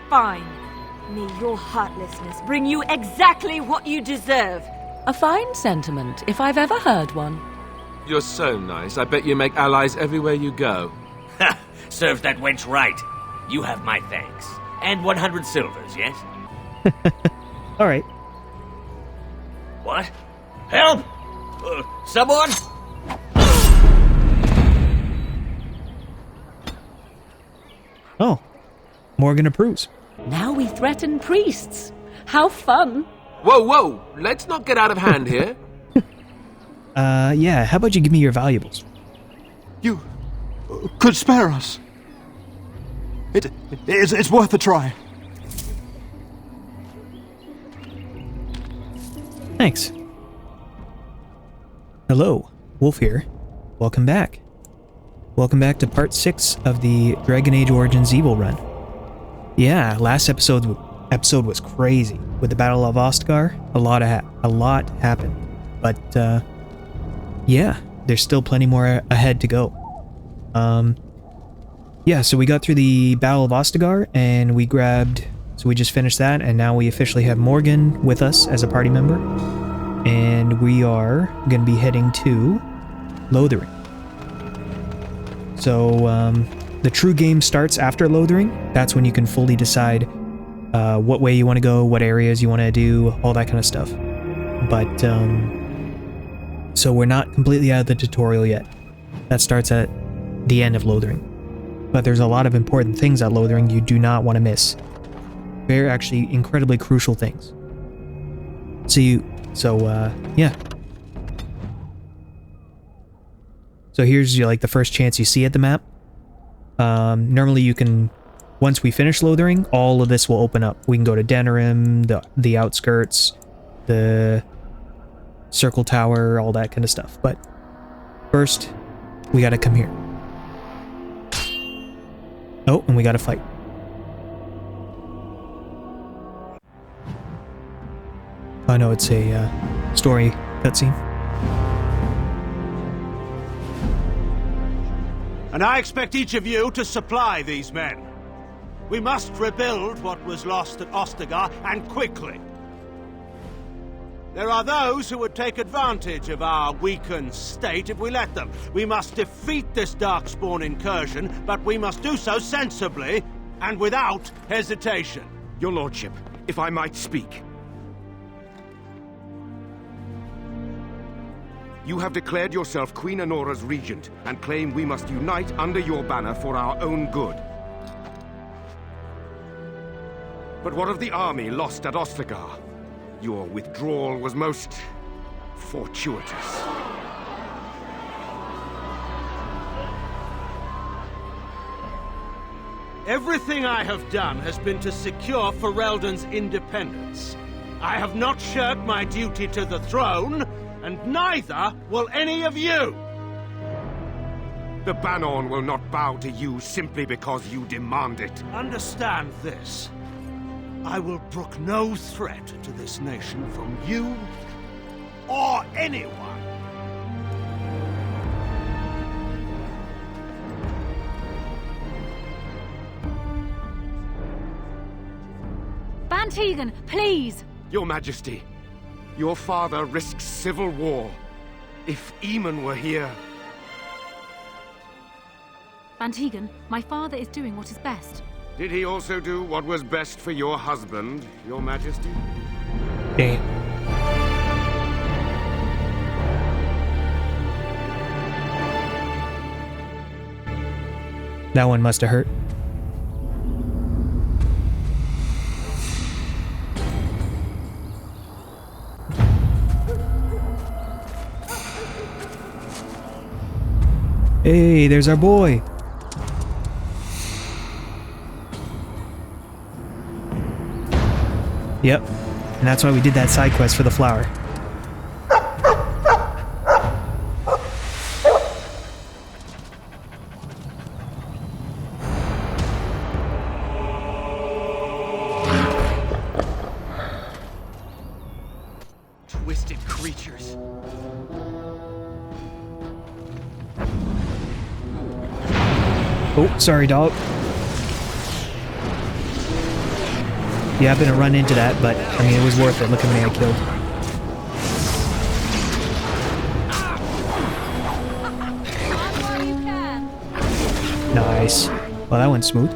Fine. May your heartlessness bring you exactly what you deserve. A fine sentiment, if I've ever heard one. You're so nice. I bet you make allies everywhere you go. Ha! Serves that wench right. You have my thanks. And 100 silvers, yes? Alright. What? Help! Someone? Oh. Morgan approves. Now we threaten priests. How fun! Whoa, whoa! Let's not get out of hand here. Yeah, how about you give me your valuables? You could spare us. It's worth a try. Thanks. Hello, Wolf here. Welcome back. Welcome back to part 6 of the Dragon Age Origins Evil run. Yeah, last episode was crazy. With the Battle of Ostgar, a lot happened. But, yeah, there's still plenty more ahead to go. Yeah, so we got through the Battle of Ostagar, and we just finished that, and now we officially have Morgan with us as a party member. And we are going to be heading to Lothering. So, the true game starts after Lothering. That's when you can fully decide what way you want to go, what areas you want to do, all that kind of stuff. But, so we're not completely out of the tutorial yet. That starts at the end of Lothering. But there's a lot of important things at Lothering you do not want to miss. They're actually incredibly crucial things. Yeah. So here's like the first chance you see at the map. Normally you can, once we finish Lothering, all of this will open up. We can go to Denerim, the outskirts, the Circle Tower, all that kind of stuff. But first, we gotta come here. Oh, and we gotta fight. I know it's a story cutscene. And I expect each of you to supply these men. We must rebuild what was lost at Ostagar, and quickly. There are those who would take advantage of our weakened state if we let them. We must defeat this Darkspawn incursion, but we must do so sensibly and without hesitation. Your lordship, if I might speak. You have declared yourself Queen Anora's regent and claim we must unite under your banner for our own good. But what of the army lost at Ostagar? Your withdrawal was most fortuitous. Everything I have done has been to secure Ferelden's independence. I have not shirked my duty to the throne, and neither will any of you! The Banorn will not bow to you simply because you demand it. Understand this. I will brook no threat to this nation from you or anyone. Van Tegan, please! Your Majesty, your father risks civil war. If Eamon were here... Van Tegan, my father is doing what is best. Did he also do what was best for your husband, Your Majesty? Damn. That one must have hurt. Hey, there's our boy. Yep, and that's why we did that side quest for the flower. Twisted creatures. Oh, sorry, dog. You happen to run into that, but I mean, it was worth it. Look how many I killed. Nice. Well, that went smooth.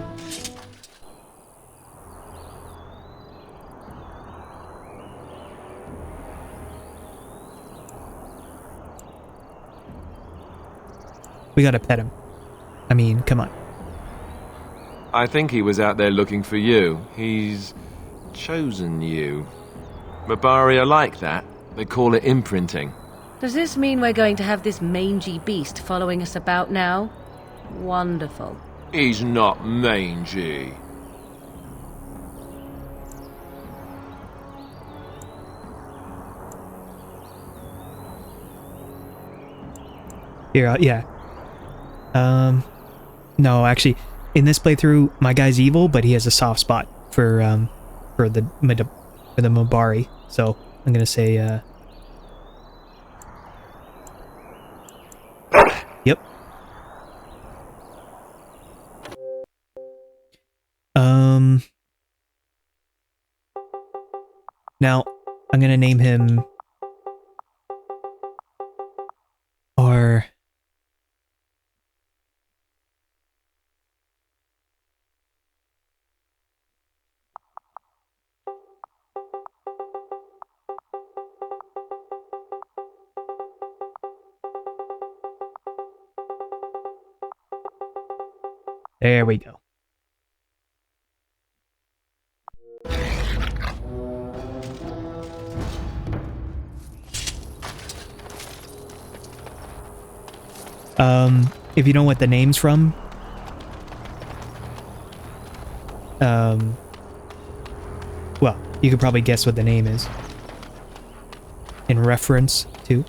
We gotta pet him. I mean, come on. I think he was out there looking for you. He's chosen you. Mabari are like that. They call it imprinting. Does this mean we're going to have this mangy beast following us about now? Wonderful. He's not mangy. Here, yeah. No, actually, in this playthrough, my guy's evil, but he has a soft spot for the Mabari. So I'm gonna say, yep. Now I'm gonna name him, or there we go. If you know what the name's from, well, you could probably guess what the name is. In reference to.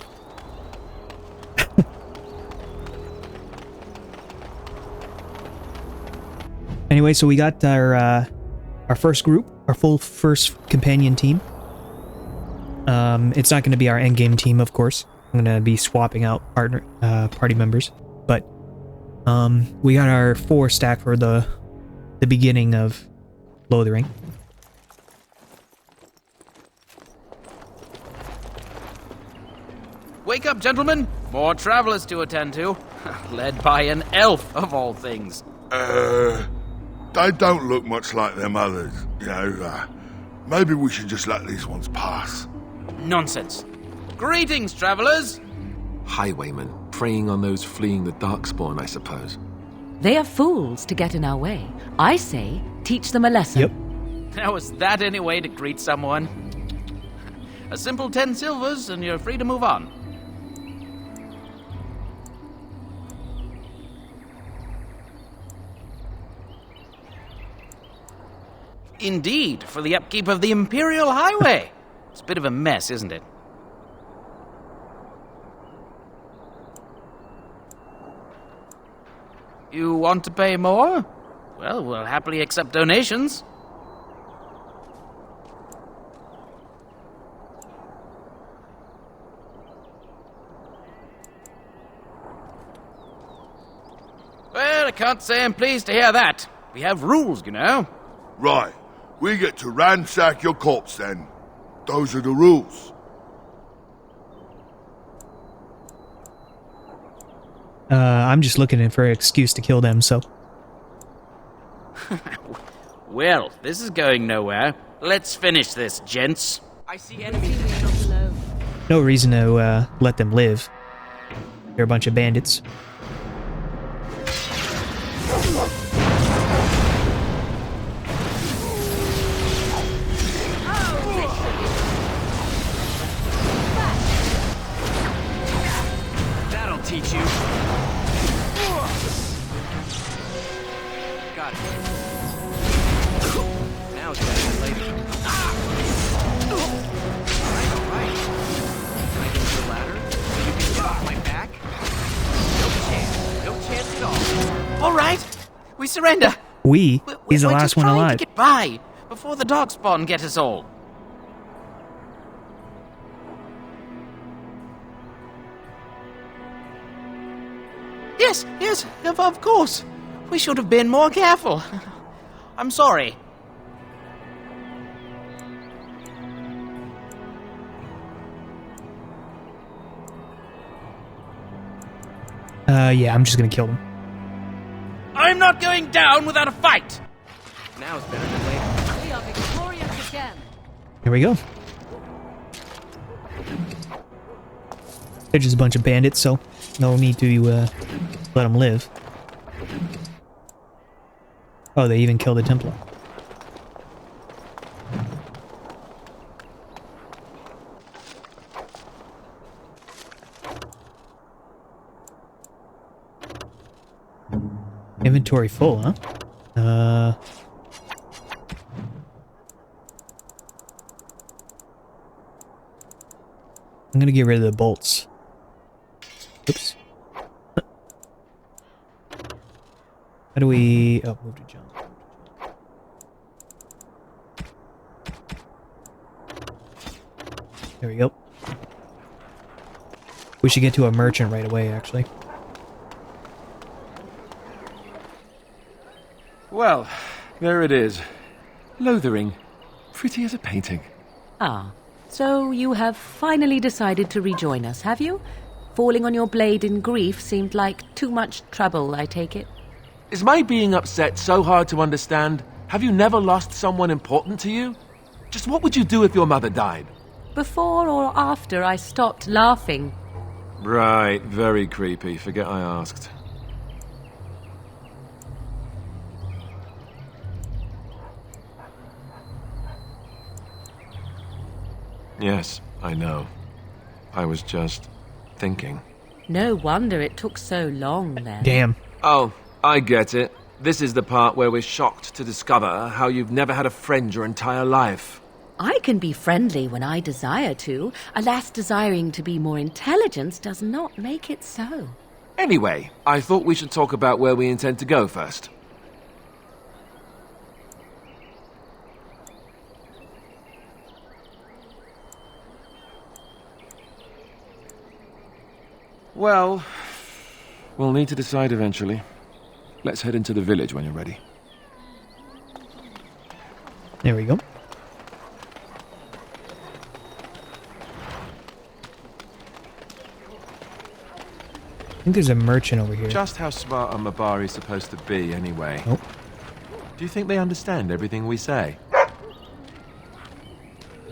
Anyway, so we got our first group, our full first companion team. It's not going to be our endgame team, of course. I'm going to be swapping out party members, but we got our 4 stack for the beginning of lothering. Wake up, gentlemen! More travelers to attend to. Led by an elf, of all things. They don't look much like them others, you know. Maybe we should just let these ones pass. Nonsense. Greetings, travelers! Highwaymen, preying on those fleeing the Darkspawn, I suppose. They are fools to get in our way. I say, teach them a lesson. Yep. Now, is that any way to greet someone? A simple 10 silvers, and you're free to move on. Indeed, for the upkeep of the Imperial Highway. It's a bit of a mess, isn't it? You want to pay more? Well, we'll happily accept donations. Well, I can't say I'm pleased to hear that. We have rules, you know. Right. We get to ransack your corpse then. Those are the rules. I'm just looking for an excuse to kill them, so. Well, this is going nowhere. Let's finish this, gents. I see enemies. No reason to let them live. They're a bunch of bandits. That'll teach you. Got it. Now it's better than later. All right. Can I go to the ladder so you can get off my back? No chance at all. All right, we surrender. He's the last one alive. We're just trying to get by before the Darkspawn get us all. Yes, of course. We should have been more careful. I'm sorry. Yeah, I'm just gonna kill them. I'm not going down without a fight! Now's better than later. We are victorious again. Here we go. They're just a bunch of bandits, so no need to let them live. Oh, they even killed a Templar. Inventory full, huh? I'm gonna get rid of the bolts. Oops. How do we... Oh, move to jump. There we go. We should get to a merchant right away, actually. Well, there it is. Lothering. Pretty as a painting. Ah, so you have finally decided to rejoin us, have you? Falling on your blade in grief seemed like too much trouble, I take it. Is my being upset so hard to understand? Have you never lost someone important to you? Just what would you do if your mother died? Before or after I stopped laughing? Right, very creepy. Forget I asked. Yes, I know. I was just thinking. No wonder it took so long then. Damn. Oh, I get it. This is the part where we're shocked to discover how you've never had a friend your entire life. I can be friendly when I desire to. Alas, desiring to be more intelligent does not make it so. Anyway, I thought we should talk about where we intend to go first. Well, we'll need to decide eventually. Let's head into the village when you're ready. There we go. I think there's a merchant over here. Just how smart are Mabari supposed to be, anyway? Nope. Do you think they understand everything we say?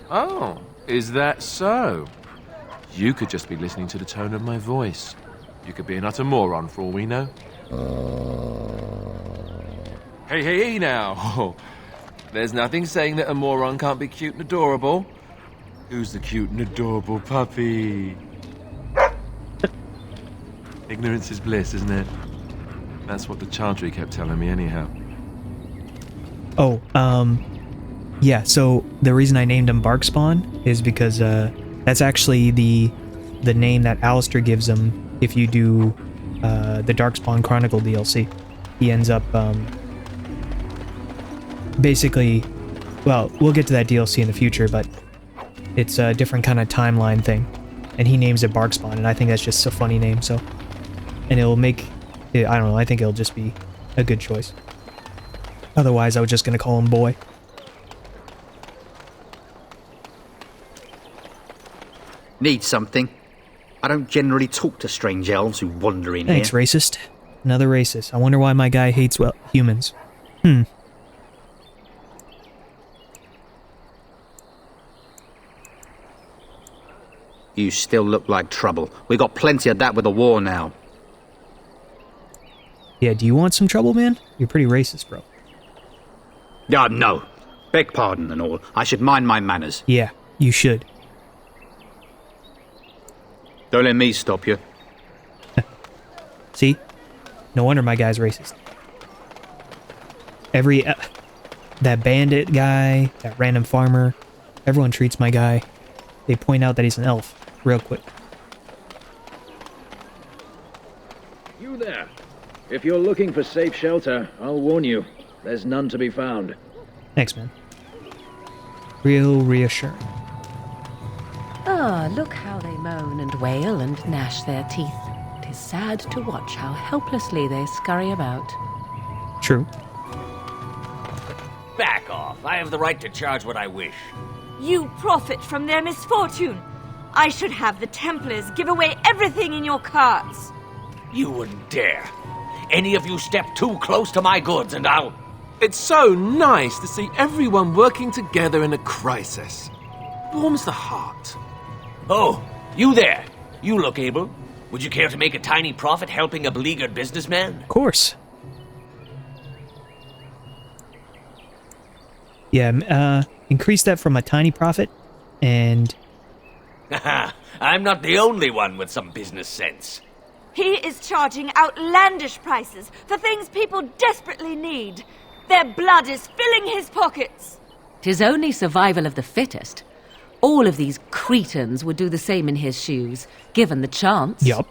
Oh, is that so? You could just be listening to the tone of my voice. You could be an utter moron for all we know. Hey now! There's nothing saying that a moron can't be cute and adorable. Who's the cute and adorable puppy? Ignorance is bliss, isn't it? That's what the Chantry kept telling me anyhow. Oh, yeah, so the reason I named him Barkspawn is because, that's actually the name that Alistair gives him if you do, the Darkspawn Chronicle DLC. He ends up, basically, well, we'll get to that DLC in the future, but it's a different kind of timeline thing. And he names it Barkspawn, and I think that's just a funny name, so... And it'll make... I don't know, I think it'll just be a good choice. Otherwise, I was just gonna call him Boy. Need something? I don't generally talk to strange elves who wander in Thanks, here. racist. Another racist. I wonder why my guy hates, well, humans. You still look like trouble. We got plenty of that with the war now. Yeah, do you want some trouble, man? You're pretty racist, bro. No. Beg pardon and all. I should mind my manners. Yeah, you should. Don't let me stop you. See? No wonder my guy's racist. Every... that bandit guy, that random farmer, everyone treats my guy. They point out that he's an elf, real quick. You there. If you're looking for safe shelter, I'll warn you. There's none to be found. Thanks, man. Real reassuring. Ah, look how they moan and wail and gnash their teeth. 'Tis sad to watch how helplessly they scurry about. True. Back off. I have the right to charge what I wish. You profit from their misfortune. I should have the Templars give away everything in your carts. You wouldn't dare. Any of you step too close to my goods and I'll... It's so nice to see everyone working together in a crisis. Warms the heart. Oh, you there. You look able. Would you care to make a tiny profit helping a beleaguered businessman? Of course. Yeah, increase that from a tiny profit, and... Haha, I'm not the only one with some business sense. He is charging outlandish prices for things people desperately need. Their blood is filling his pockets. 'Tis only survival of the fittest. All of these cretins would do the same in his shoes, given the chance. Yup.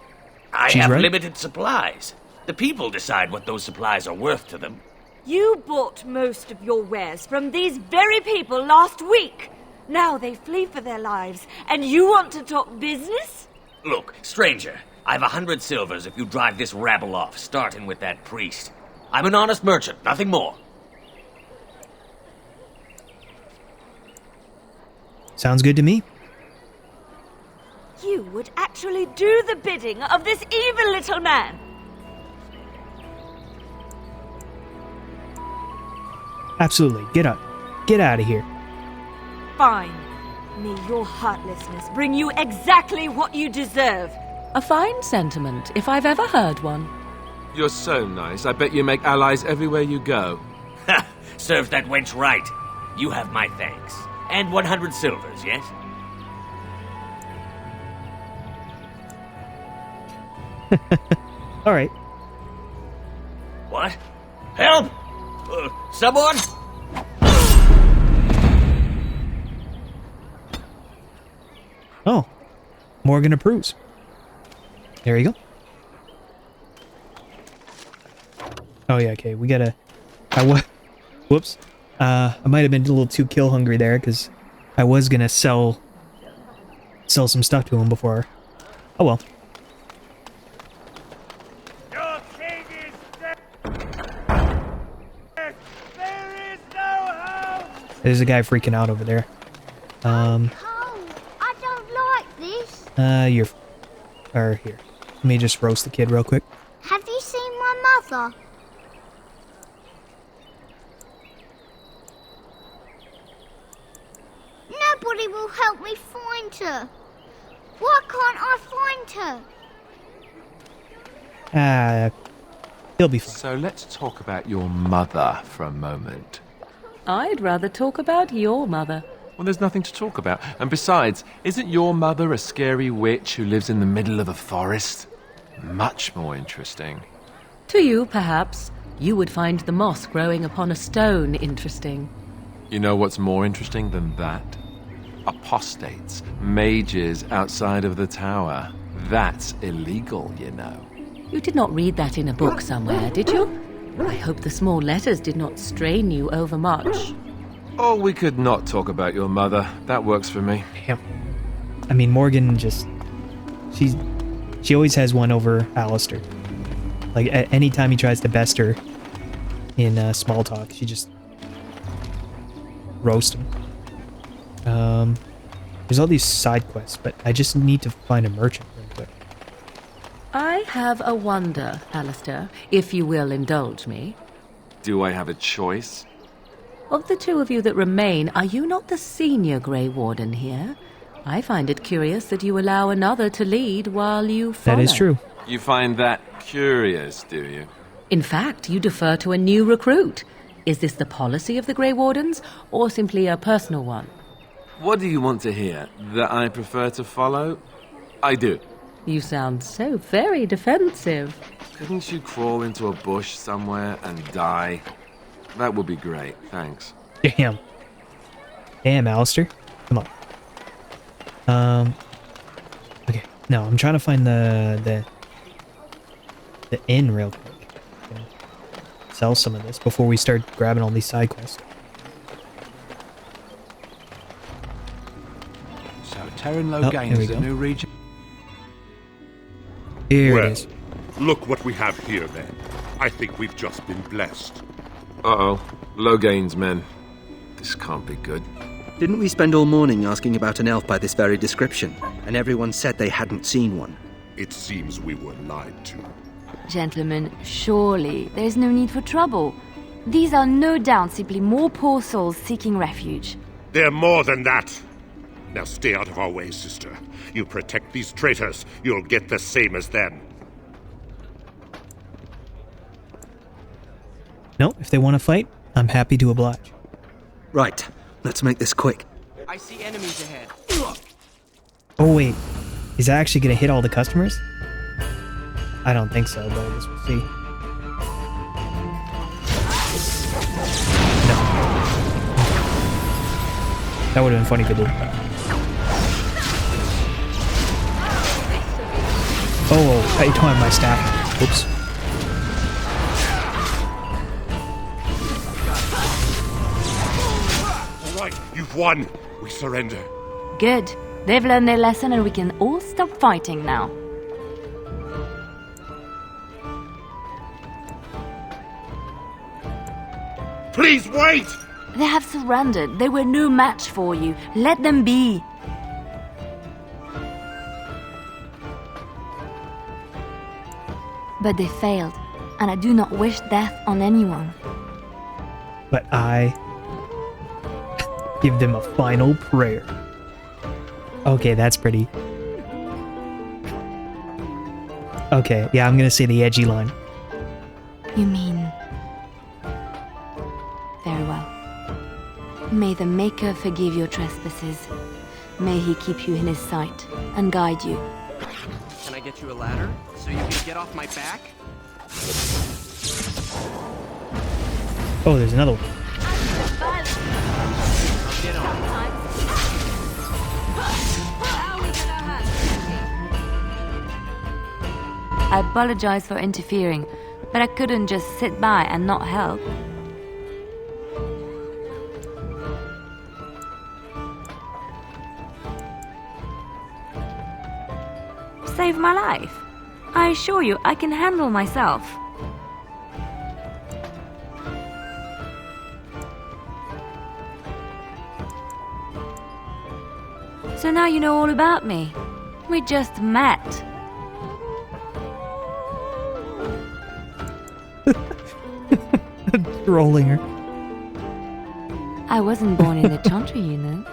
I have limited supplies. The people decide what those supplies are worth to them. You bought most of your wares from these very people last week. Now they flee for their lives, and you want to talk business? Look, stranger, I've 100 silvers if you drive this rabble off, starting with that priest. I'm an honest merchant, nothing more. Sounds good to me. You would actually do the bidding of this evil little man. Absolutely. Get up. Get out of here. Fine. May your heartlessness bring you exactly what you deserve. A fine sentiment, if I've ever heard one. You're so nice. I bet you make allies everywhere you go. Ha! Serves that wench right. You have my thanks. And 100 silvers, yes? All right. What? Help! Someone? Oh. Morgan approves. There you go. Oh yeah, okay. We gotta... Whoops. I might have been a little too kill hungry there, because I was gonna sell some stuff to him before. Oh well. Your king is dead. There is no hope. There's a guy freaking out over there. I don't like this. Here. Let me just roast the kid real quick. Have you seen my mother? Nobody will help me find her. Why can't I find her? He'll be fine. So let's talk about your mother for a moment. I'd rather talk about your mother. Well, there's nothing to talk about. And besides, isn't your mother a scary witch who lives in the middle of a forest? Much more interesting. To you, perhaps. You would find the moss growing upon a stone interesting. You know what's more interesting than that? Apostates, mages outside of the tower. That's illegal, you know. You did not read that in a book somewhere, did you? I hope the small letters did not strain you overmuch. Oh, we could not talk about your mother. That works for me. Damn. I mean, Morgan just... She always has one over Alistair. Like, any time he tries to best her in small talk, she just... roast him. There's all these side quests, but I just need to find a merchant real quick. I have a wonder, Alistair, if you will indulge me. Do I have a choice? Of the two of you that remain, are you not the senior Grey Warden here? I find it curious that you allow another to lead while you follow. That is true. You find that curious, do you? In fact, you defer to a new recruit. Is this the policy of the Grey Wardens, or simply a personal one? What do you want to hear? That I prefer to follow? I do. You sound so very defensive. Couldn't you crawl into a bush somewhere and die? That would be great, thanks. Damn. Damn, Alistair. Come on. Okay. No, I'm trying to find the inn real quick. Okay. Sell some of this before we start grabbing all these side quests. So, Terran Loghain is the new region. Here it is. Look what we have here, then. I think we've just been blessed. Uh-oh. Loghain's men. This can't be good. Didn't we spend all morning asking about an elf by this very description, and everyone said they hadn't seen one? It seems we were lied to. Gentlemen, surely there's no need for trouble. These are no doubt simply more poor souls seeking refuge. They're more than that. Now stay out of our way, sister. You protect these traitors, you'll get the same as them. No, if they want to fight, I'm happy to oblige. Right, let's make this quick. I see enemies ahead. Oh wait, is that actually going to hit all the customers? I don't think so, but I guess we'll see. No. That would have been funny if it did. Oh, I don't have my staff. Oops. All right, you've won. We surrender. Good. They've learned their lesson and we can all stop fighting now. Please wait! They have surrendered. They were no match for you. Let them be. But they failed, and I do not wish death on anyone. But I give them a final prayer. Okay, that's pretty. Okay, yeah, I'm gonna say the edgy line. You mean... Very well. May the Maker forgive your trespasses. May he keep you in his sight and guide you. Can I get you a ladder so you can get off my back? Oh, there's another one. Get on. I apologize for interfering, but I couldn't just sit by and not help. Save my life. I assure you, I can handle myself. So now you know all about me. We just met. Trolling her. I wasn't born in the Chantry, you know.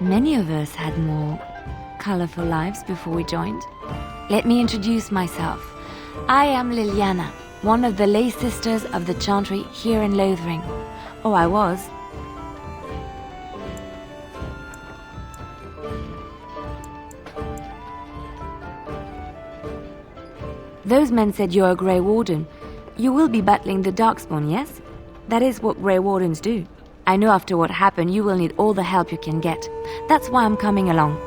Many of us had more colorful lives before we joined. Let me introduce myself. I am Liliana, one of the lay sisters of the Chantry here in Lothering. Oh, I was. Those men said you're a Grey Warden. You will be battling the Darkspawn, yes? That is what Grey Wardens do. I know after what happened you will need all the help you can get. That's why I'm coming along.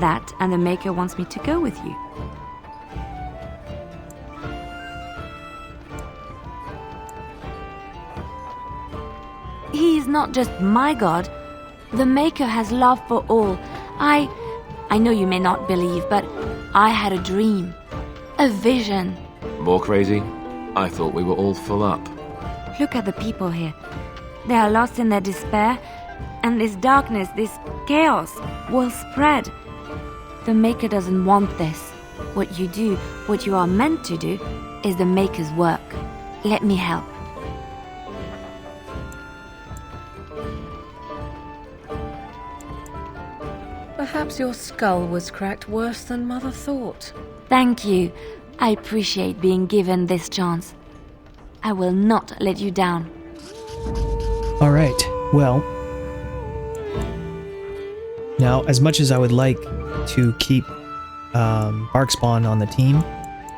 That and the Maker wants me to go with you. He is not just my god. The Maker has love for all. I know you may not believe, but I had a dream. A vision. More crazy? I thought we were all full up. Look at the people here. They are lost in their despair, and this darkness, this chaos, will spread. The Maker doesn't want this. What you do, what you are meant to do, is the Maker's work. Let me help. Perhaps your skull was cracked worse than Mother thought. Thank you. I appreciate being given this chance. I will not let you down. Alright, well. Now, as much as I would like to keep Darkspawn on the team,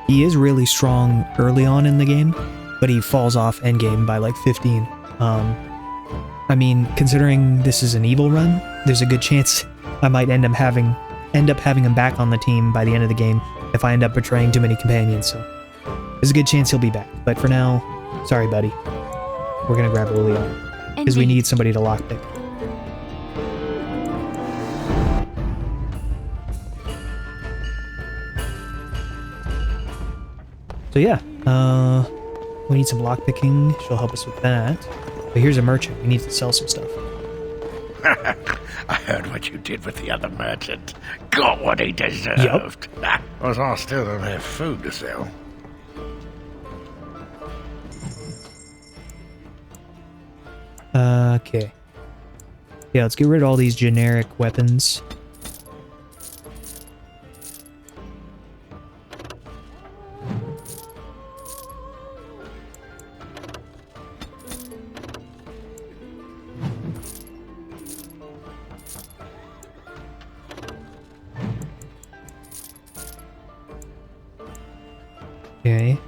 he is really strong early on in the game, but he falls off endgame by like 15. I mean, considering this is an evil run, there's a good chance I might end up having him back on the team by the end of the game if I end up betraying too many companions, so there's a good chance he'll be back. But for now, sorry buddy. We're gonna grab Liliana, because we need somebody to lockpick. So yeah, we need some lockpicking. She'll help us with that. But here's a merchant. We need to sell some stuff. I heard what you did with the other merchant. Got what he deserved. Yep. But I still don't have food to sell. Okay. Yeah, let's get rid of all these generic weapons. Okay.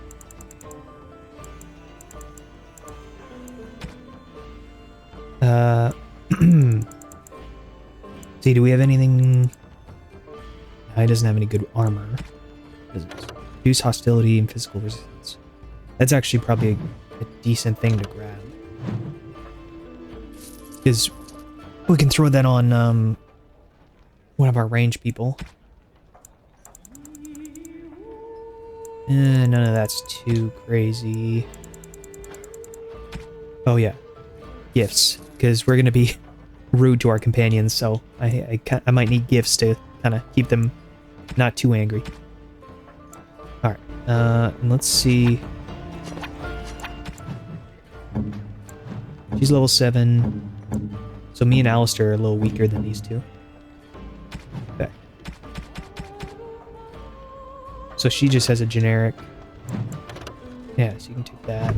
See, do we have anything? No, he doesn't have any good armor. Reduce hostility and physical resistance. That's actually probably a decent thing to grab. Because we can throw that on one of our range people. None of that's too crazy. Oh yeah, gifts, because we're gonna be rude to our companions, so I might need gifts to kind of keep them not too angry. All right, and let's see. She's level 7, so me and Alistair are a little weaker than these two. Okay. So she just has a generic. Yeah, so you can take that.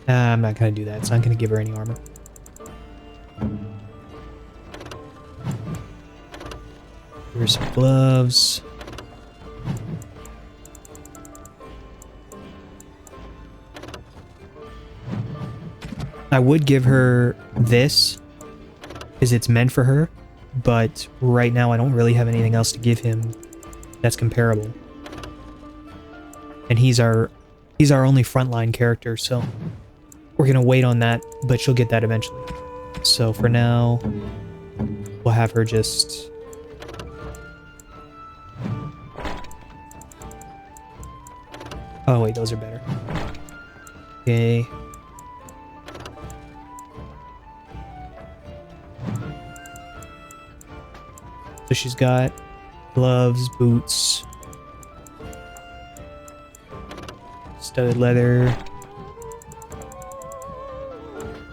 I'm not gonna do that, so I'm gonna give her any armor. Give her some gloves. I would give her this, because it's meant for her, but right now I don't really have anything else to give him that's comparable. And he's our only frontline character, so we're gonna wait on that, but she'll get that eventually. So for now, we'll have her just... Oh wait, those are better. Okay. So she's got gloves, boots, studded leather,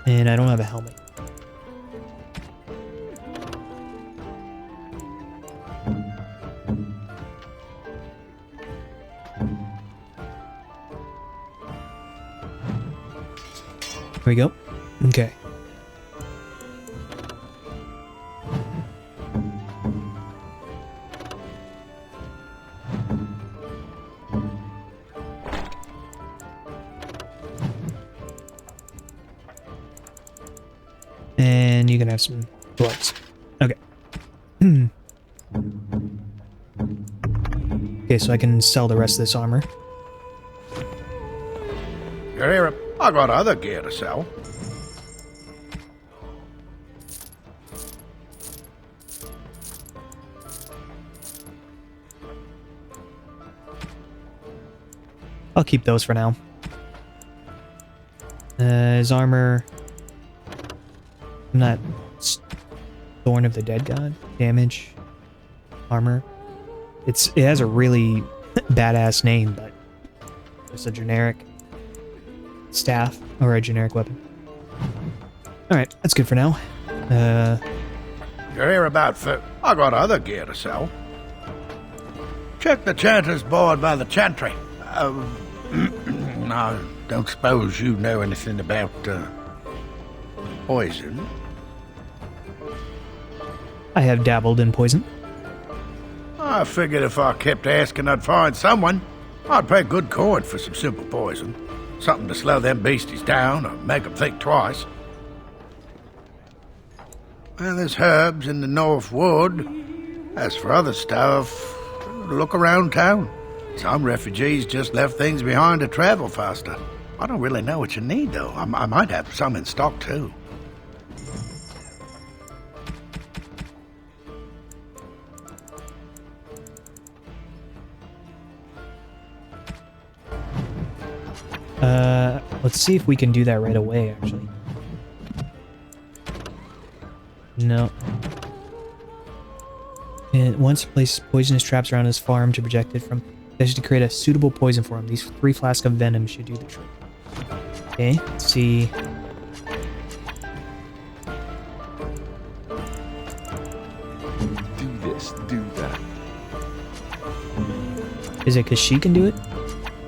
and I don't have a helmet. Here we go. Okay. And you can have some gloves. Okay. Okay, so I can sell the rest of this armor. You're here. I got other gear to sell. I'll keep those for now. His armor... I'm not... Thorn of the Dead God? Damage. Armor. It has a really badass name, but... It's a generic... staff, or a generic weapon. Alright, that's good for now. You're here about food. I got other gear to sell. Check the chanter's board by the chantry. I don't suppose you know anything about poison. I have dabbled in poison. I figured if I kept asking, I'd find someone. I'd pay good coin for some simple poison. Something to slow them beasties down or make them think twice. Well, there's herbs in the North Wood. As for other stuff, look around town. Some refugees just left things behind to travel faster. I don't really know what you need, though. I might have some in stock, too. Let's see if we can do that right away, actually. No. And once place poisonous traps around his farm to project it from... That's to create a suitable poison for him. These 3 flasks of venom should do the trick. Okay, let's see. Do this, do that. Is it because she can do it?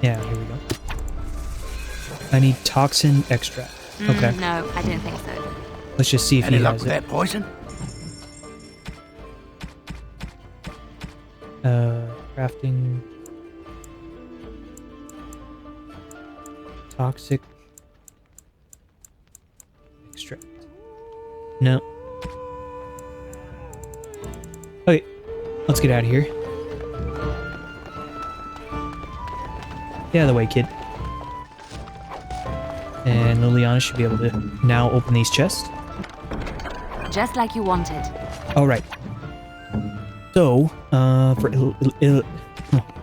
Yeah, here we go. I need toxin extract. Okay. No, I don't think so. Let's just see if Any he luck has with it. that poison? Crafting. Toxic extract. No. Okay, let's get out of here. Get out of the way, kid. And Liliana should be able to now open these chests. Just like you wanted. All right. So, for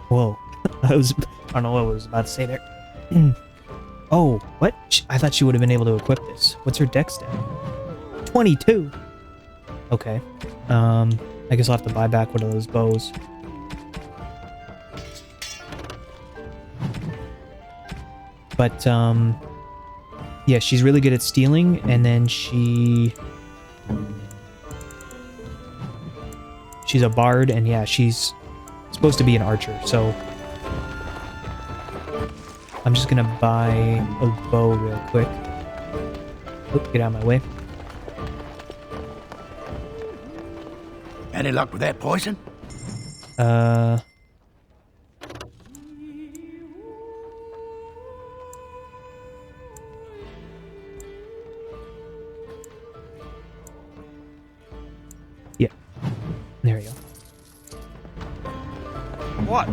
whoa, I don't know what I was about to say there. Oh, what? I thought she would have been able to equip this. What's her dex stat? 22. Okay. I guess I'll have to buy back one of those bows. But, yeah, she's really good at stealing, and then she's a bard, and yeah, she's supposed to be an archer, so I'm just gonna buy a bow real quick. Oop, get out of my way. Any luck with that poison? Yeah. There we go. What?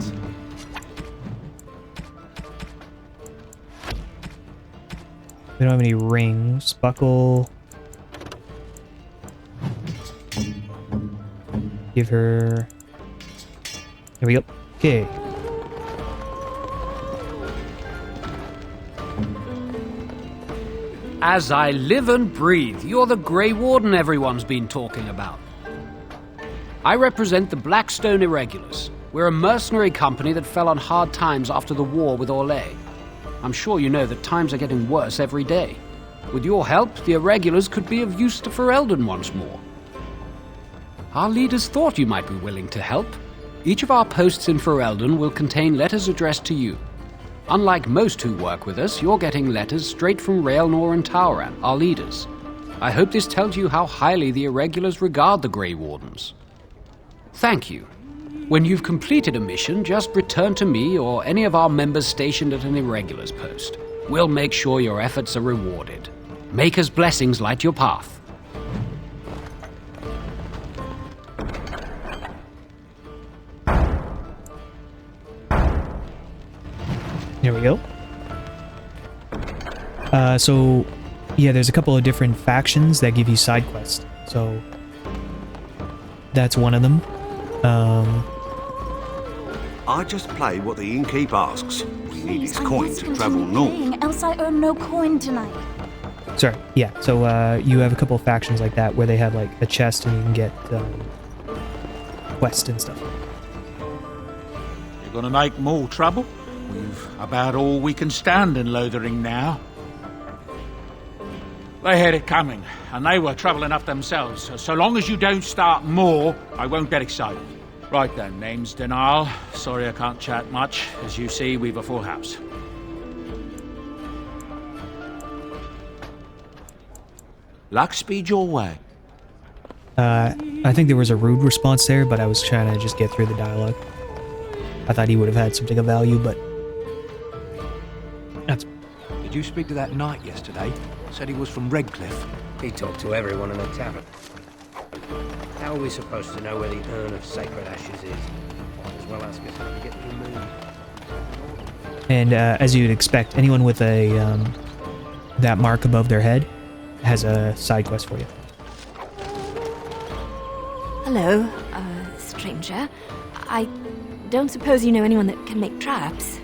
We don't have any rings. Buckle. Give her... There we go. Okay. As I live and breathe, you're the Grey Warden everyone's been talking about. I represent the Blackstone Irregulars. We're a mercenary company that fell on hard times after the war with Orlais. I'm sure you know that times are getting worse every day. With your help, the Irregulars could be of use to Ferelden once more. Our leaders thought you might be willing to help. Each of our posts in Ferelden will contain letters addressed to you. Unlike most who work with us, you're getting letters straight from Raelnor and Tauran, our leaders. I hope this tells you how highly the Irregulars regard the Grey Wardens. Thank you. When you've completed a mission, just return to me or any of our members stationed at an Irregulars post. We'll make sure your efforts are rewarded. Maker's blessings light your path. There we go. So, yeah, there's a couple of different factions that give you side quests. So, that's one of them. I just play what the innkeep asks. We need his coin to travel north. Else I earn no coin tonight. Sorry, yeah. So, you have a couple of factions like that where they have, like, a chest and you can get quests and stuff. You're gonna make more trouble? We've about all we can stand in Lothering now. They had it coming, and they were trouble enough themselves. So long as you don't start more, I won't get excited. Right then, name's Denal. Sorry I can't chat much. As you see, we've a full house. Luck speed your way. I think there was a rude response there, but I was trying to just get through the dialogue. I thought he would have had something of value, but... Did you speak to that knight yesterday? Said he was from Redcliffe. He talked to everyone in the tavern. How are we supposed to know where the urn of sacred ashes is? Might as well ask us how to get removed. And as you'd expect, anyone with a that mark above their head has a side quest for you. Hello, stranger. I don't suppose you know anyone that can make traps?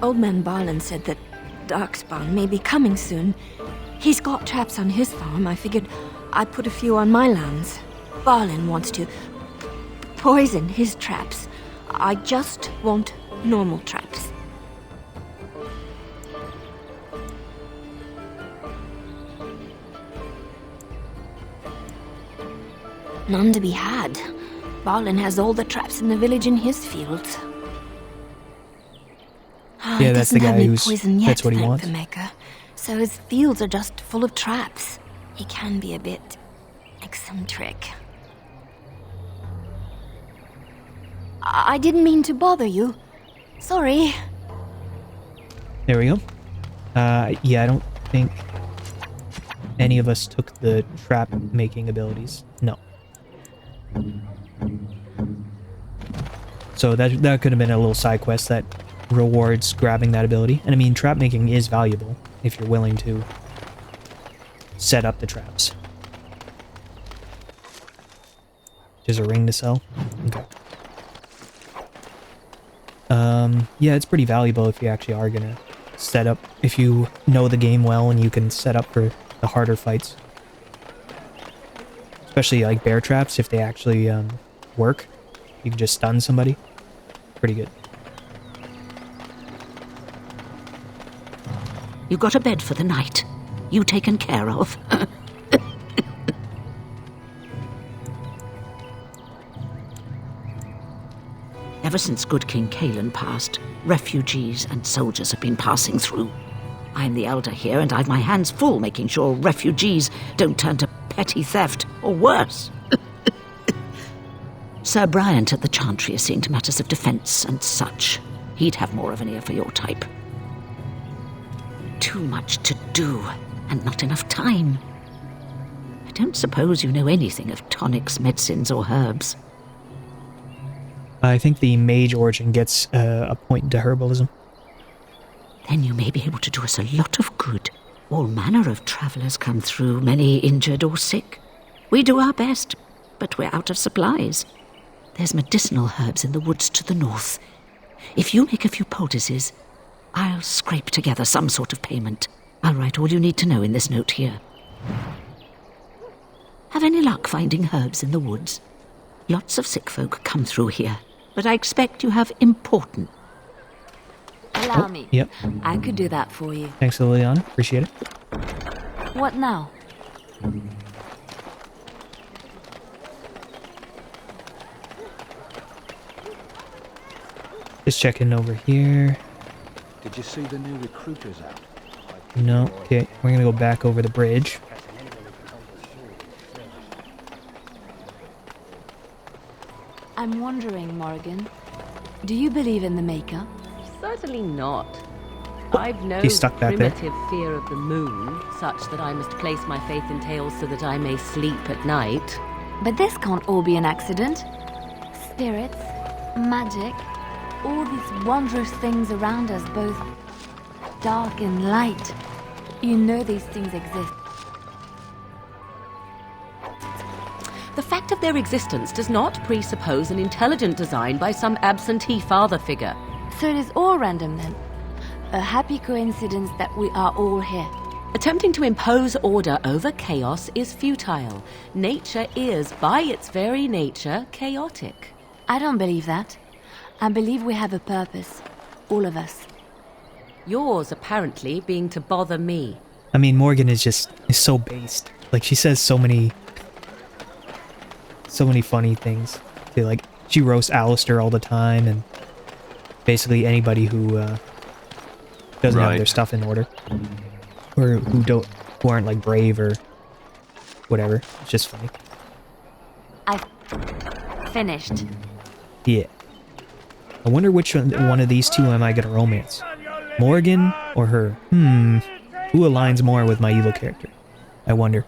Old man Barlin said that Darkspawn may be coming soon. He's got traps on his farm. I figured I'd put a few on my lands. Barlin wants to poison his traps. I just want normal traps. None to be had. Barlin has all the traps in the village in his fields. Yeah, that's the guy who's... that's what he thank wants. The maker. So his fields are just full of traps. He can be a bit eccentric. I didn't mean to bother you. Sorry. There we go. Yeah, I don't think any of us took the trap-making abilities. No. So that could have been a little side quest that rewards grabbing that ability. And I mean, trap making is valuable if you're willing to set up the traps. There's a ring to sell. Okay. Yeah, it's pretty valuable if you actually are gonna set up, if you know the game well and you can set up for the harder fights. Especially like bear traps, if they actually work. You can just stun somebody. Pretty good. You got a bed for the night. You taken care of. Ever since good King Kalen passed, refugees and soldiers have been passing through. I'm the elder here, and I've my hands full making sure refugees don't turn to petty theft, or worse. Sir Bryant at the Chantry is seeing to matters of defence and such. He'd have more of an ear for your type. Too much to do, and not enough time. I don't suppose you know anything of tonics, medicines, or herbs. I think the mage origin gets a point into herbalism. Then you may be able to do us a lot of good. All manner of travellers come through, many injured or sick. We do our best, but we're out of supplies. There's medicinal herbs in the woods to the north. If you make a few poultices, I'll scrape together some sort of payment. I'll write all you need to know in this note here. Have any luck finding herbs in the woods? Lots of sick folk come through here, but I expect you have important... Allow me. Yep. I could do that for you. Thanks, Liliana. Appreciate it. What now? Just checking over here. Did you see the new recruiters out? No. Okay, we're gonna go back over the bridge. I'm wondering, Morrigan, do you believe in the Maker? Certainly not. I've no He's stuck back there. primitive fear of the moon, such that I must place my faith in tales so that I may sleep at night. But this can't all be an accident. Spirits, magic, all these wondrous things around us, both dark and light. You know these things exist. The fact of their existence does not presuppose an intelligent design by some absentee father figure. So it is all random then. A happy coincidence that we are all here. Attempting to impose order over chaos is futile. Nature is, by its very nature, chaotic. I don't believe that. I believe we have a purpose. All of us. Yours, apparently, being to bother me. I mean, Morgan is so based. Like, she says so many funny things. Like, she roasts Alistair all the time, and basically anybody who doesn't have their stuff in order, or who aren't like brave or whatever. It's just funny. I've finished. Yeah. I wonder which one of these two am I gonna romance? Morgan or her? Who aligns more with my evil character? I wonder.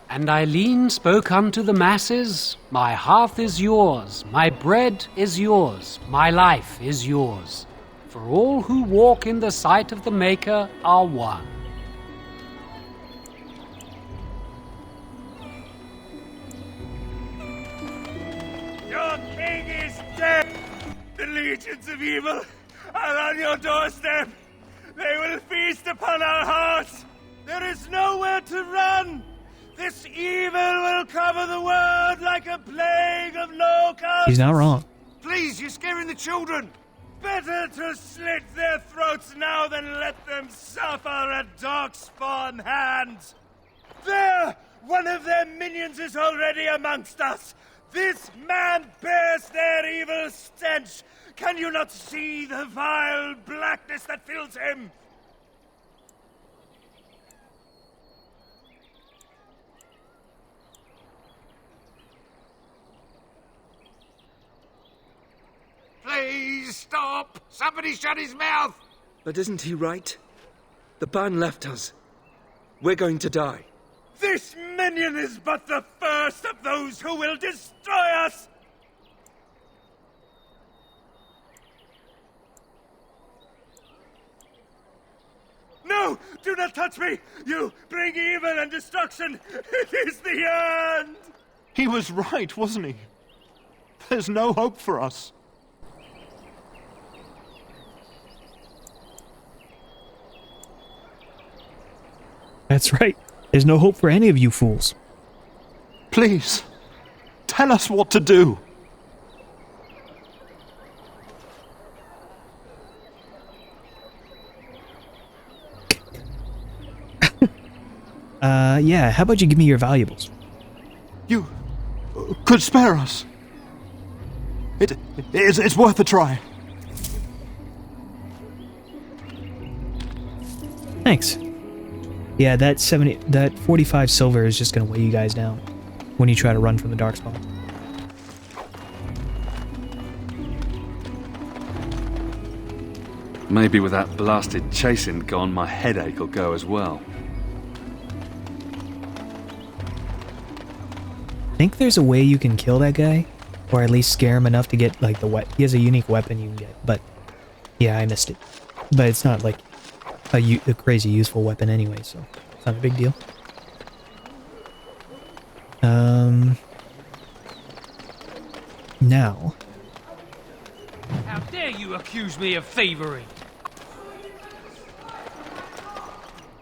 And Eileen spoke unto the masses, My hearth is yours, my bread is yours, my life is yours. For all who walk in the sight of the Maker are one. Your king is agents of evil are on your doorstep. They will feast upon our hearts. There is nowhere to run. This evil will cover the world like a plague of locusts. He's not wrong. Please, you're scaring the children. Better to slit their throats now than let them suffer at Darkspawn hands. There! One of their minions is already amongst us. This man bears their evil stench. Can you not see the vile blackness that fills him? Please stop! Somebody shut his mouth! But isn't he right? The ban left us. We're going to die. This minion is but the first of those who will destroy us! No! Do not touch me! You bring evil and destruction! It is the end! He was right, wasn't he? There's no hope for us. That's right. There's no hope for any of you fools. Please, tell us what to do. Yeah, how about you give me your valuables? You could spare us. It's worth a try. Thanks. Yeah, that 45 silver is just gonna weigh you guys down when you try to run from the Darkspawn. Maybe with that blasted chasing gone, my headache will go as well. I think there's a way you can kill that guy, or at least scare him enough to get like the he has a unique weapon you can get, but yeah, I missed it. But it's not like a crazy useful weapon anyway, so it's not a big deal. Now. How dare you accuse me of thievery?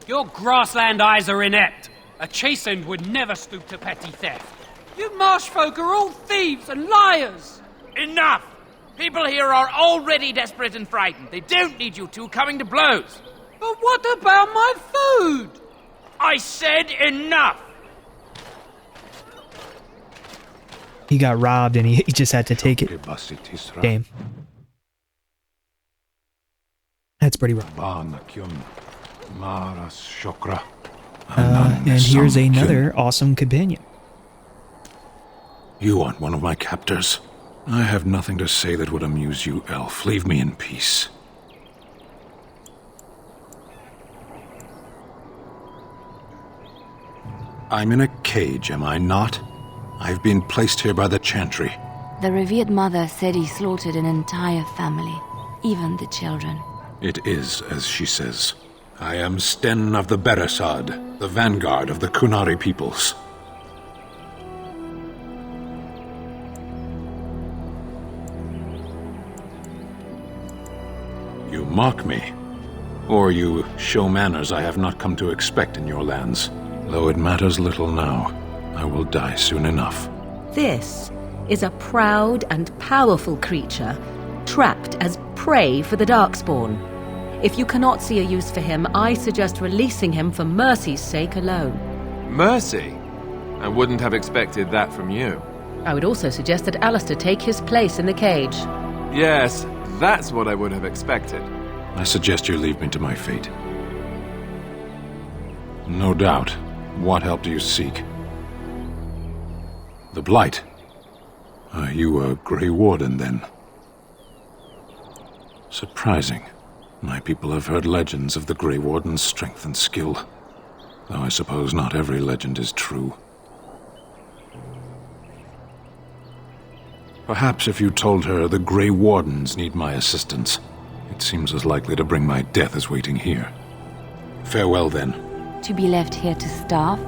Your grassland eyes are inept. A chastened would never stoop to petty theft. You marsh folk are all thieves and liars! Enough! People here are already desperate and frightened. They don't need you two coming to blows. But what about my food? I said enough! He got robbed and he just had to take it. Damn. That's pretty rough. And here's another awesome companion. You aren't one of my captors. I have nothing to say that would amuse you, elf. Leave me in peace. I'm in a cage, am I not? I've been placed here by the Chantry. The revered mother said he slaughtered an entire family, even the children. It is as she says. I am Sten of the Beresad, the vanguard of the Kunari peoples. You mock me, or you show manners I have not come to expect in your lands. Though it matters little now, I will die soon enough. This is a proud and powerful creature, trapped as prey for the Darkspawn. If you cannot see a use for him, I suggest releasing him for mercy's sake alone. Mercy? I wouldn't have expected that from you. I would also suggest that Alistair take his place in the cage. Yes, that's what I would have expected. I suggest you leave me to my fate. No doubt. What help do you seek? The Blight. Are you a Grey Warden, then? Surprising. My people have heard legends of the Grey Warden's strength and skill. Though I suppose not every legend is true. Perhaps if you told her the Grey Wardens need my assistance, it seems as likely to bring my death as waiting here. Farewell, then. To be left here to starve?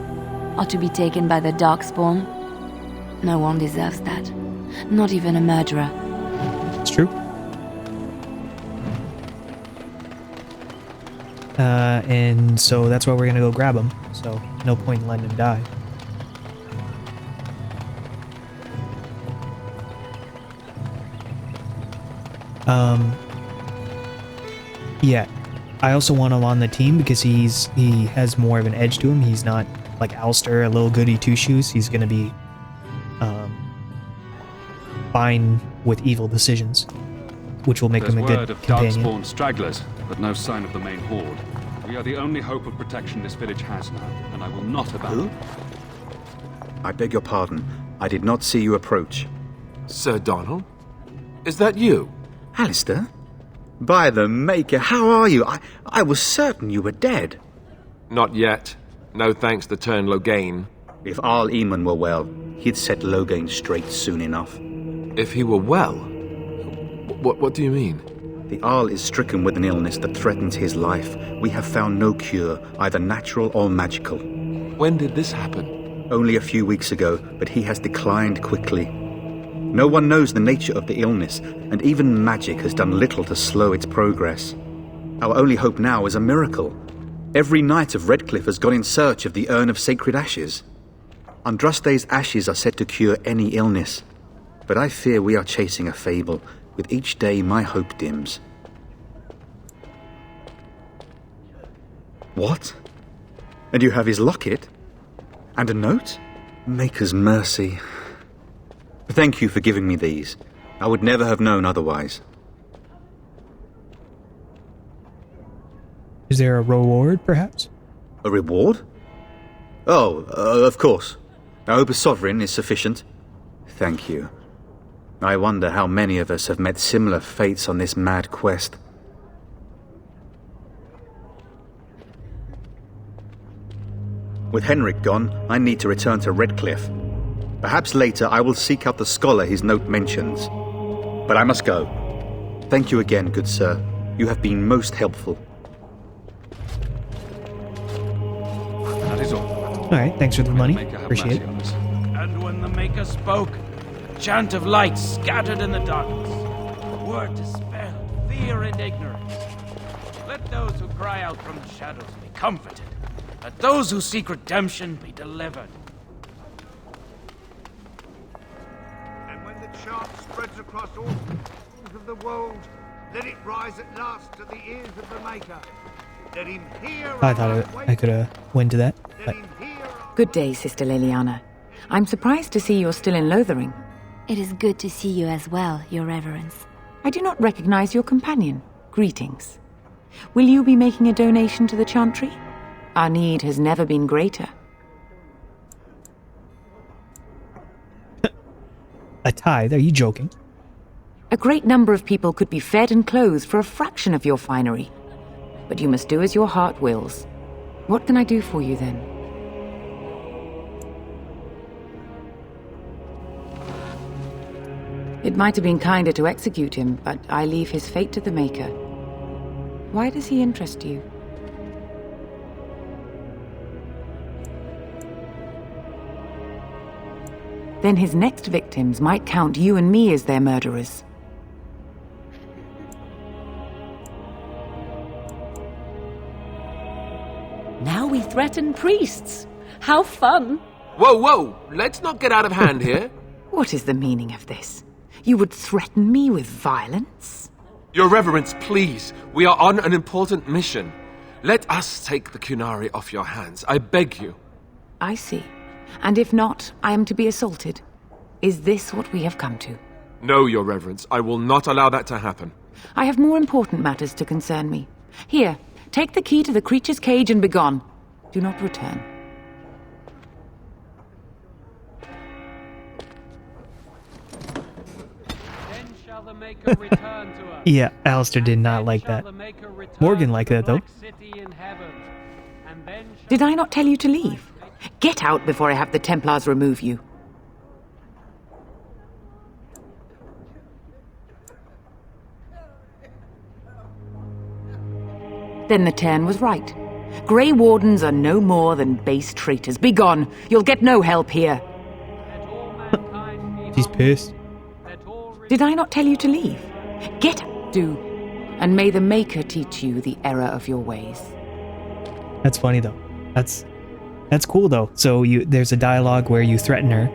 Or to be taken by the Darkspawn? No one deserves that. Not even a murderer. It's true. And so that's why we're gonna go grab him. So no point in letting him die. Yeah, I also want him on the team because he has more of an edge to him. He's not like Alistair, a little goody two-shoes. He's gonna be fine with evil decisions, which will make him a good companion. Darkspawn stragglers, but no sign of the main horde. We are the only hope of protection this village has now, and I will not abandon. I beg your pardon. I did not see you approach. Sir Donald? Is that you? Alistair? By the Maker, how are you? I was certain you were dead. Not yet. No thanks to Turn Logain. If Arl Eamon were well, he'd set Logain straight soon enough. If he were well? What do you mean? The Arl is stricken with an illness that threatens his life. We have found no cure, either natural or magical. When did this happen? Only a few weeks ago, but he has declined quickly. No one knows the nature of the illness, and even magic has done little to slow its progress. Our only hope now is a miracle. Every knight of Redcliffe has gone in search of the Urn of Sacred Ashes. Andraste's ashes are said to cure any illness, but I fear we are chasing a fable. With each day, my hope dims. What? And you have his locket? And a note? Maker's mercy. Thank you for giving me these. I would never have known otherwise. Is there a reward, perhaps? A reward? Oh, of course. I hope a sovereign is sufficient. Thank you. I wonder how many of us have met similar fates on this mad quest. With Henrik gone, I need to return to Redcliffe. Perhaps later I will seek out the scholar his note mentions. But I must go. Thank you again, good sir. You have been most helpful. That is all. Alright, thanks for the money. Appreciate it. And when the Maker spoke, a chant of light scattered in the darkness. A word dispelled fear and ignorance. Let those who cry out from the shadows be comforted. Let those who seek redemption be delivered. And when the chant spreads across all corners of the world, let it rise at last to the ears of the Maker. Let him hear. I thought I could have went to that. But Good day, Sister Liliana. I'm surprised to see you're still in Lothering. It is good to see you as well, Your Reverence. I do not recognize your companion. Greetings. Will you be making a donation to the Chantry? Our need has never been greater. a tithe? Are you joking? A great number of people could be fed and clothed for a fraction of your finery. But you must do as your heart wills. What can I do for you, then? It might have been kinder to execute him, but I leave his fate to the Maker. Why does he interest you? Then his next victims might count you and me as their murderers. Now we threaten priests. How fun! Whoa, whoa! Let's not get out of hand here. What is the meaning of this? You would threaten me with violence? Your Reverence, please. We are on an important mission. Let us take the Kunari off your hands. I beg you. I see. And if not, I am to be assaulted. Is this what we have come to? No, Your Reverence. I will not allow that to happen. I have more important matters to concern me. Here, take the key to the creature's cage and begone. Do not return. Yeah, Alistair did not like that. Morgan liked that, though. Did I not tell you to leave? Get out before I have the Templars remove you. Then the Tern was right. Grey Wardens are no more than base traitors. Begone! You'll get no help here. She's pissed. Did I not tell you to leave? Get out, do, and may the Maker teach you the error of your ways. That's funny though. That's cool though. So there's a dialogue where you threaten her,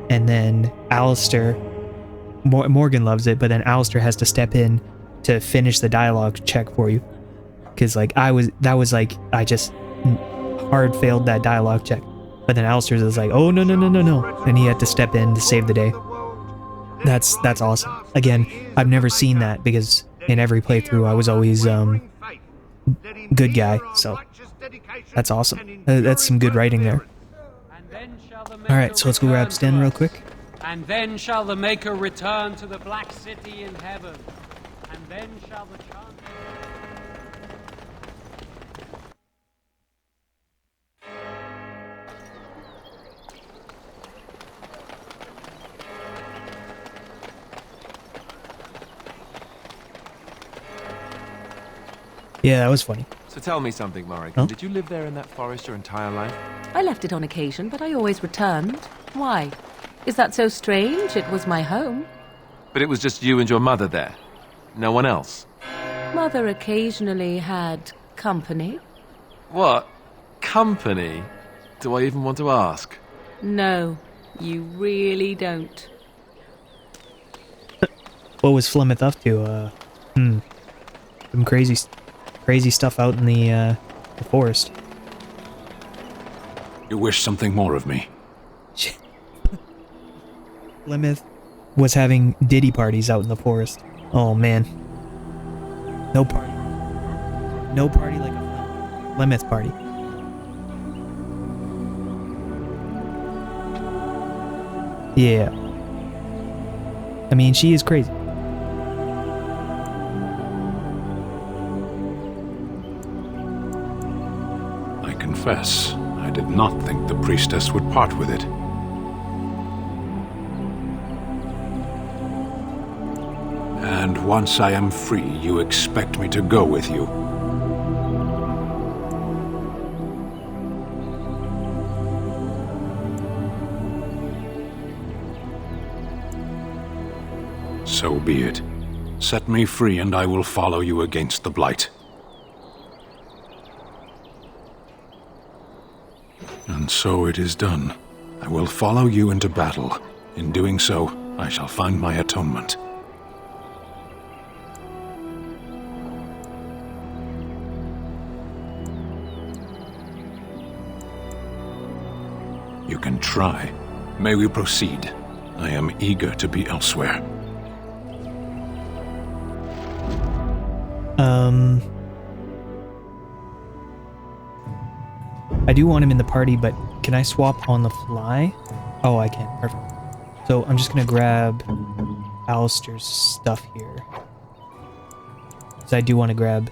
and then Alistair, Morgan loves it, but then Alistair has to step in to finish the dialogue check for you. Because like I just hard failed that dialogue check. But then Alistair was like, oh no, and he had to step in to save the day. That's awesome. Again, I've never seen that because in every playthrough I was always good guy, so that's awesome. That's some good writing there. Alright, so let's go grab Sten real quick. And then shall the Maker return to the Black City in heaven. And then shall the chant... Yeah, that was funny. So tell me something, Morrigan. Huh? Did you live there in that forest your entire life? I left it on occasion, but I always returned. Why? Is that so strange? It was my home. But it was just you and your mother there? No one else? Mother occasionally had company. What? Company? Do I even want to ask? No, you really don't. What was Flemeth up to? Some crazy stuff out in the forest. You wish something more of me? Flemeth was having ditty parties out in the forest. Oh man. No party like a Flemeth party. Yeah. I mean, she is crazy. I confess, I did not think the priestess would part with it. And once I am free, you expect me to go with you. So be it. Set me free and I will follow you against the Blight. And so it is done. I will follow you into battle. In doing so, I shall find my atonement. You can try. May we proceed? I am eager to be elsewhere. I do want him in the party, but can I swap on the fly? Oh, I can. Perfect. So I'm just gonna grab Alistair's stuff here. Because I do want to grab...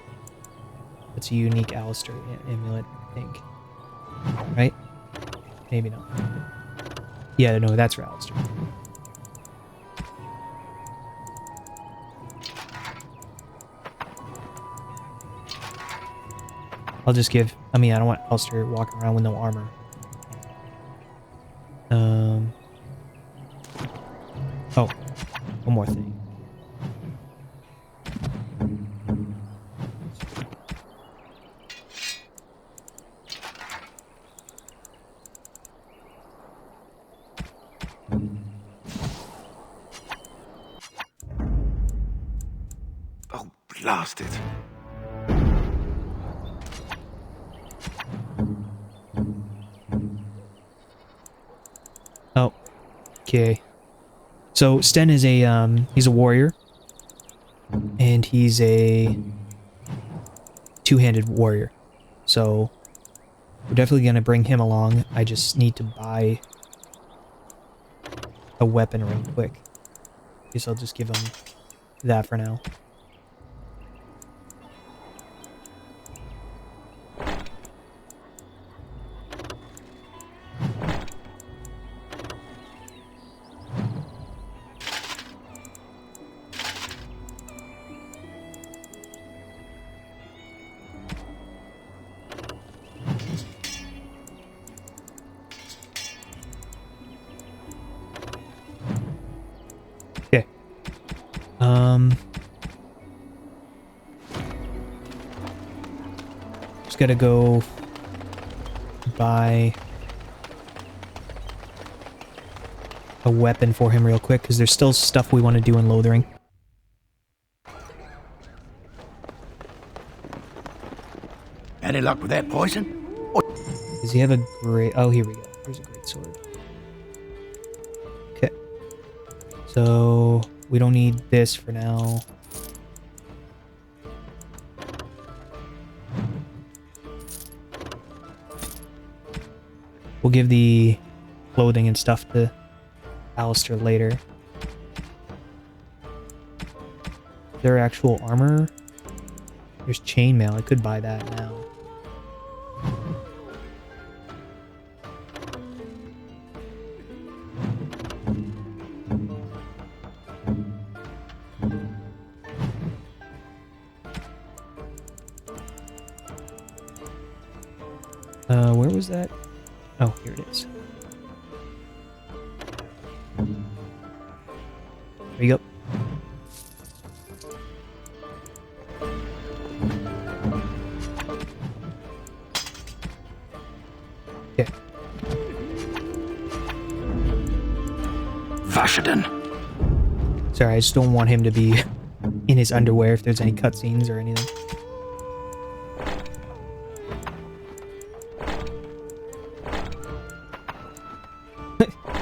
It's a unique Alistair amulet, I think. Right? Maybe not. Yeah, no, that's for Alistair. I'll just give... I mean, I don't want Alistair walking around with no armor. Oh, one more thing. Oh, blast it. Oh, okay. So Sten is he's a warrior, and he's a two-handed warrior. So we're definitely gonna bring him along. I just need to buy a weapon real quick. Guess I'll just give him that for now. Just gotta go buy a weapon for him real quick, because there's still stuff we want to do in Lothering. Any luck with that poison? Does he have a great... Oh, here we go. Here's a great sword. Okay. So, we don't need this for now. We'll give the clothing and stuff to Alistair later. Their actual armor? There's chainmail. I could buy that now. Where was that? Oh, here it is. There you go. Okay. Vashaden. Sorry, I just don't want him to be in his underwear if there's any cutscenes or anything.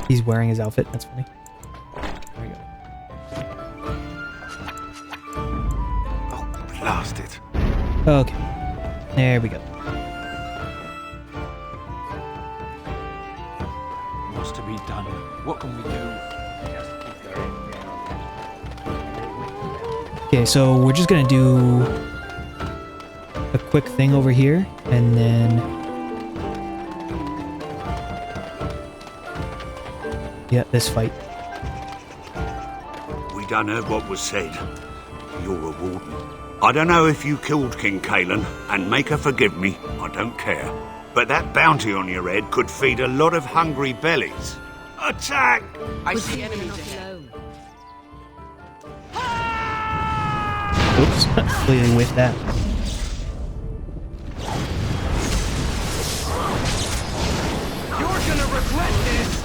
He's wearing his outfit. That's funny. There we go. Oh, blast it. Okay. There we go. What's to be done? What can we do? Okay, so we're just gonna do a quick thing over here, and then... Yeah, this fight. We done heard what was said. You're a warden. I don't know if you killed King Kalen, and make her forgive me, I don't care. But that bounty on your head could feed a lot of hungry bellies. Attack! I see enemies ahead. Oops, clearly with that. You're gonna regret this!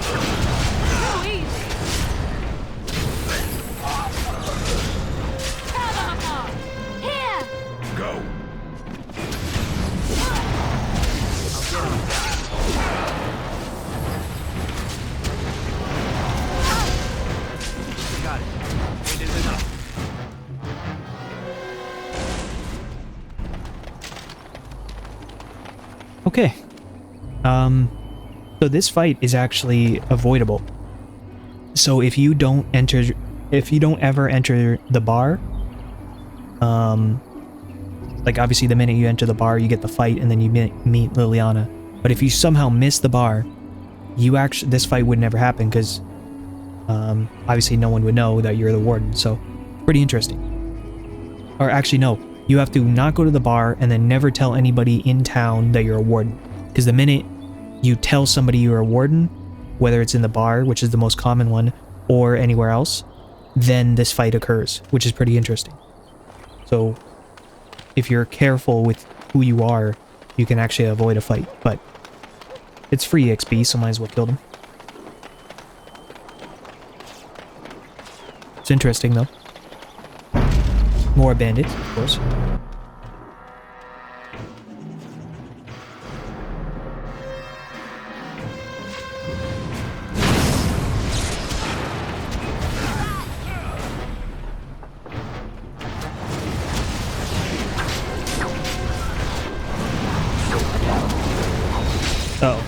Okay. So this fight is actually avoidable. So if you don't ever enter the bar, like obviously the minute you enter the bar, you get the fight and then you meet Liliana. But if you somehow miss the bar, this fight would never happen because obviously no one would know that you're the warden. So pretty interesting. Or actually no, you have to not go to the bar and then never tell anybody in town that you're a warden. Because the minute you tell somebody you're a warden, whether it's in the bar, which is the most common one, or anywhere else, then this fight occurs, which is pretty interesting. So if you're careful with who you are, you can actually avoid a fight. But it's free XP, so might as well kill them. It's interesting though. More bandits, of course. Oh.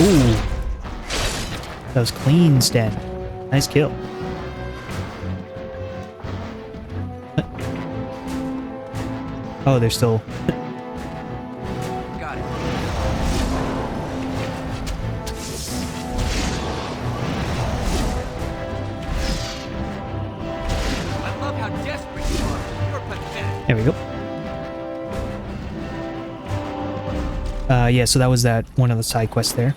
Ooh. That was clean, Stan. Nice kill. Oh, they're still... Got it. I love how desperate you are. You're pathetic. There we go. Yeah, so that was that one of the side quests there.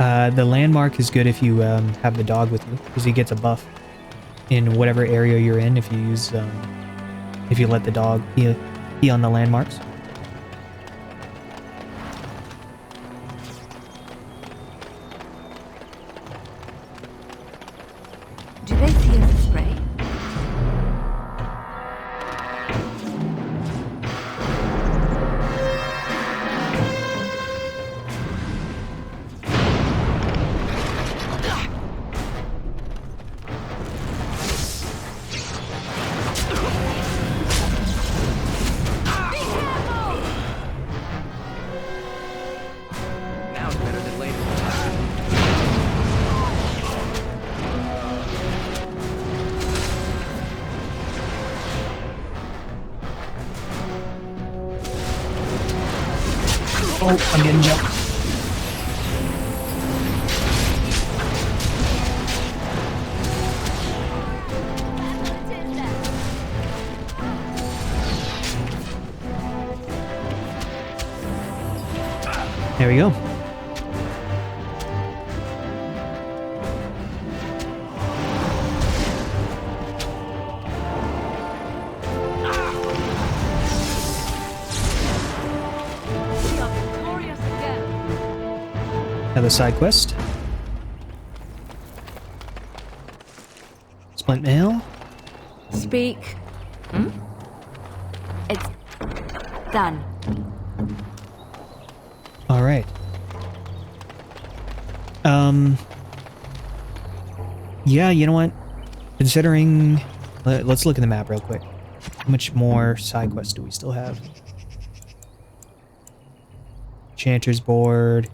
The landmark is good if you have the dog with you, because he gets a buff in whatever area you're in if you use if you let the dog pee on the landmarks. Do they see us as prey? Oh, I'm getting jumped. There we go. Another side quest. Splint mail. Speak. It's done. All right. Yeah, you know what? Considering, let's look at the map real quick. How much more side quests do we still have? Enchanter's board.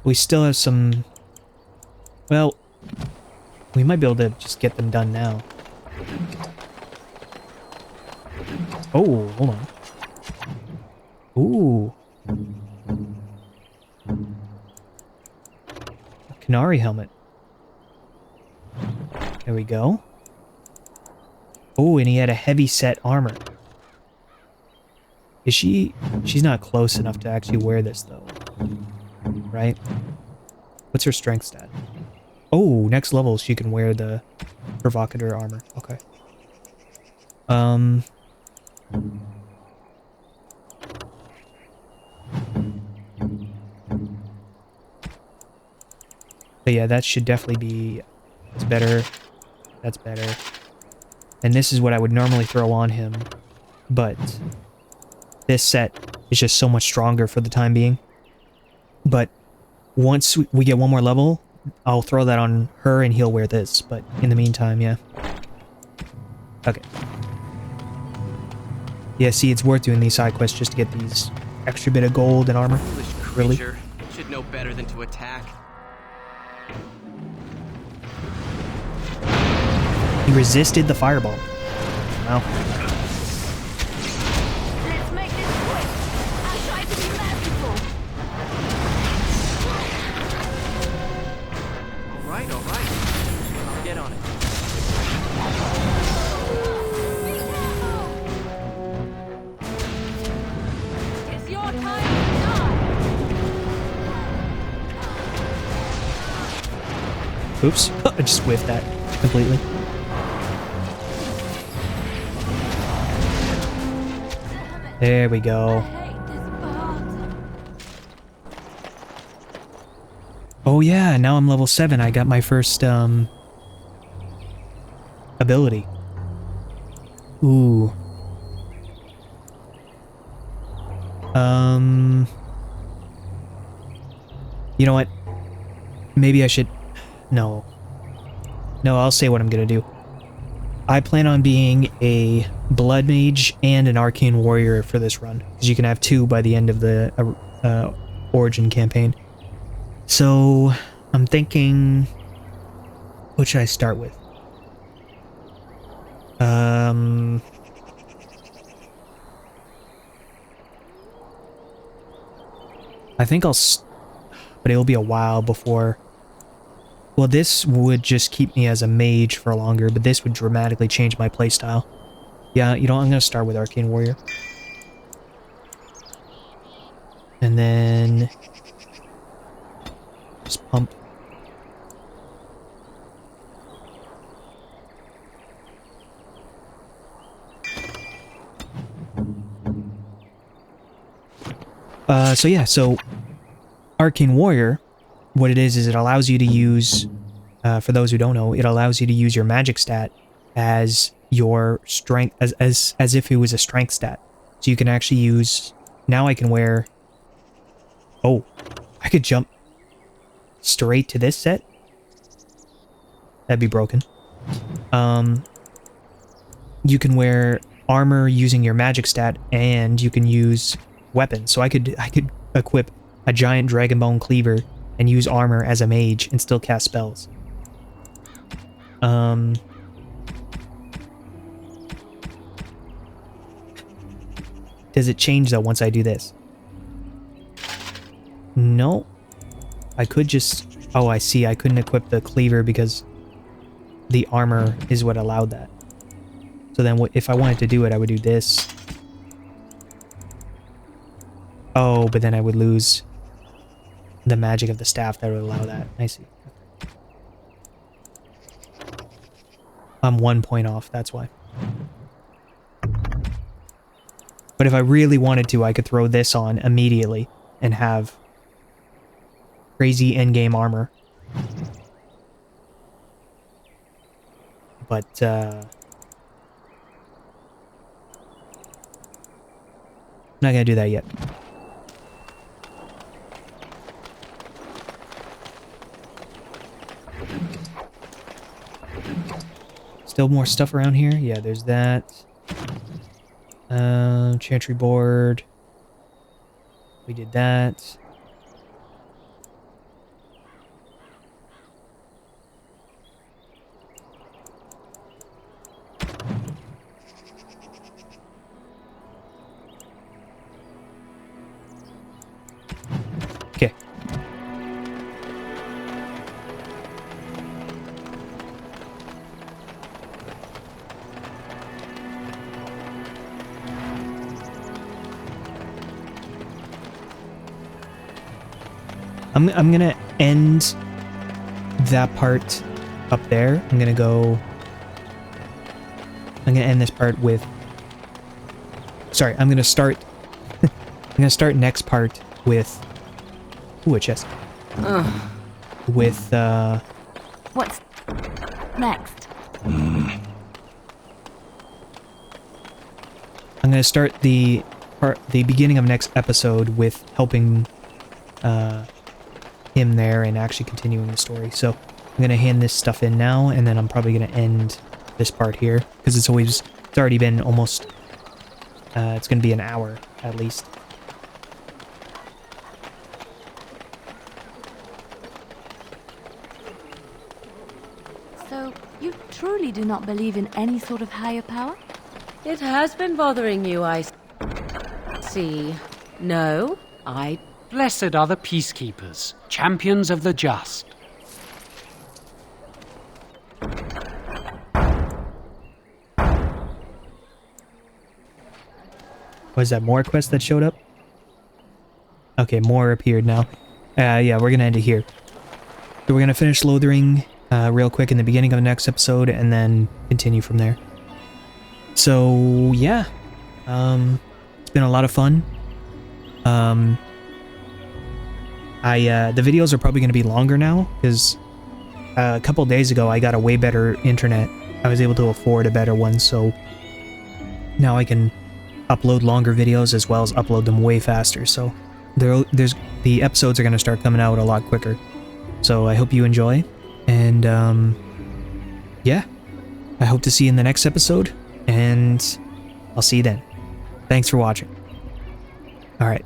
We still have some... Well, we might be able to just get them done now. Oh, hold on. Ooh. A Canary helmet. There we go. Oh, and he had a heavy set armor. Is she... She's not close enough to actually wear this, though. Right? What's her strength stat? Oh, next level she can wear the provocateur armor. Okay. But yeah, that should definitely be... That's better. That's better. And this is what I would normally throw on him. But this set is just so much stronger for the time being. But once we get one more level, I'll throw that on her and he'll wear this. But in the meantime, yeah. Okay. Yeah, see, it's worth doing these side quests just to get these extra bit of gold and armor. Foolish Really? creature should know better than to attack. He resisted the fireball. Wow. Let's make this quick. I'll try to be merciful. All right. I'll get on it. It's your time to die. Oops. I just whiffed that completely. There we go. Oh yeah, now I'm level 7. I got my first, ability. Ooh. You know what? Maybe I should... No. No, I'll say what I'm gonna do. I plan on being a Blood Mage and an Arcane Warrior for this run, because you can have 2 by the end of the Origin campaign. So, I'm thinking... What should I start with? I think I'll... But it'll be a while before... Well, this would just keep me as a mage for longer, but this would dramatically change my playstyle. Yeah, you know, I'm gonna start with Arcane Warrior. And then just pump. So Arcane Warrior, what it is it allows you to use, for those who don't know, it allows you to use your magic stat as your strength, as if it was a strength stat. So you can actually use, now I can wear, oh, I could jump straight to this set? That'd be broken. You can wear armor using your magic stat, and you can use weapons. So I could equip a giant Dragonbone Cleaver and use armor as a mage and still cast spells. Does it change though once I do this? No. I could just... Oh, I see. I couldn't equip the cleaver because the armor is what allowed that. So then if I wanted to do it, I would do this. Oh, but then I would lose the magic of the staff that would allow that. I see. I'm 1 point off, that's why. But if I really wanted to, I could throw this on immediately and have crazy endgame armor. But, not gonna do that yet. Still more stuff around here? Yeah, there's that. Chantry board. We did that. Okay. I'm gonna end that part up there. I'm gonna end this part with... Sorry, I'm gonna start... I'm gonna start next part with... Ooh, a chest. With, What's next? I'm gonna start the beginning of next episode with helping him there and actually continuing the story. So I'm gonna hand this stuff in now, and then I'm probably gonna end this part here because it's already been almost it's gonna be an hour at least. So you truly do not believe in any sort of higher power? It has been bothering you, I see. No, I... Blessed are the peacekeepers, champions of the just. Was that more quests that showed up? Okay, more appeared now. Yeah, we're gonna end it here. So we're gonna finish Lothering real quick in the beginning of the next episode, and then continue from there. So yeah, it's been a lot of fun. The videos are probably going to be longer now, because a couple days ago I got a way better internet. I was able to afford a better one, so now I can upload longer videos as well as upload them way faster. So the episodes are going to start coming out a lot quicker. So I hope you enjoy, and yeah, I hope to see you in the next episode, and I'll see you then. Thanks for watching. Alright.